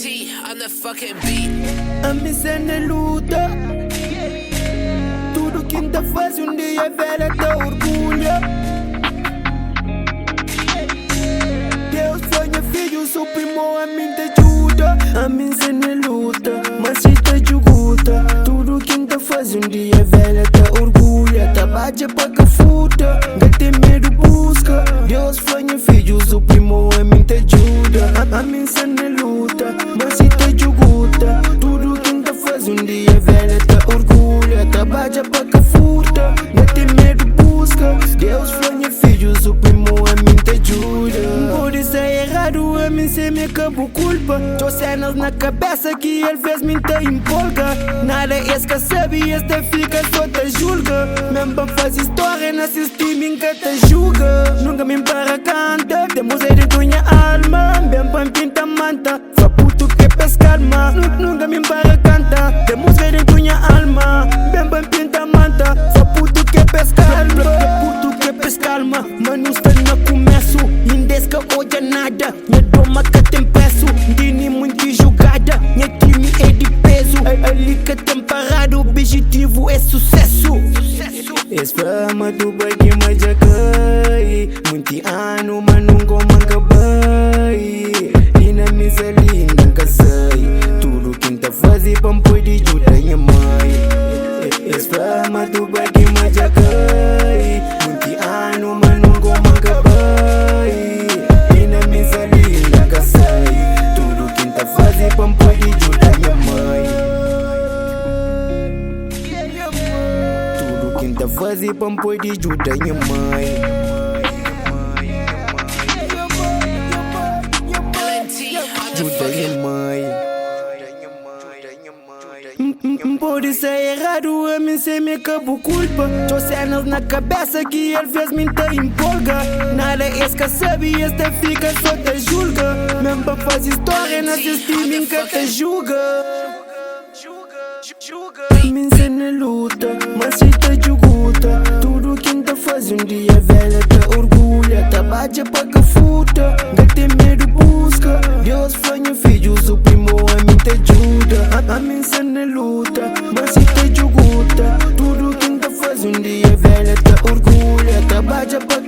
LNT on the fucking beat. A missão é luta. Tudo que ainda faz dia velha te orgulha. Deus sonha filho, suprimou a mim te ajuda. A missão é luta, mas se te juguta. Tudo que ainda faz dia velha te orgulha. Trabalha para que futa, tem medo busca. Deus sonha filho, suprimou a mim te ajuda. A missão é luta, mas se te juguta. Tudo que ainda faz dia velha te orgulha. Trabalha para que futa, tem medo busca. Deus sonha filho, suprimou a mim te ajuda. Por isso é errado a mim ser me acabou culpa. Tô cenas na cabeça que ele fez me te empolga. Nada esse que sabe, este fica só te julga. Mesmo pra fazer história na streaming que te julga. Nunca me para canta, temos aí dentro minha alma. Bem pra pinta manta, só puto que pescar calma. Nunca me para canta, temos aí dentro minha alma. Bem pra pinta manta, só puto que pescar calma. Puto que pescar calma, mano está no começo. Indesca hoje nada, minha doma que tem peço. Dini muito jogada, minha time é de peso. Ali que tem parado, o objetivo é sucesso. Esse fama do bagi mas já cai. Muito ano, mas nunca manca bai. E na mesa linda nunca sai. Tudo que tá fazendo pra me poder ajudar minha mãe. Esse fama do bagi mas já cai. Muito ano, mas nunca manca bai. E na mesa linda nunca sai. Tudo que tá fazendo pra me poder ajudar minha mãe. Quem tá fazendo pra me poder ajudar minha mãe. Ajuda minha mãe. Pode ser errado a mim ser me acabou culpa. Tô cenas na cabeça que ele fez me te empolga. Nada esse que sabe, este fica só te julga. Mesmo pra fazer história na streaming que te julga. Me ensina a luta, mas se te juguta. Tudo que ainda faz dia velha te orgulha. Trabalha para que futa, tem medo busca. Deus sonha filho, suprimou a mim te ajuda. A me ensina a luta, mas se te juguta. Tudo que ainda faz dia velha te orgulha. Trabalha para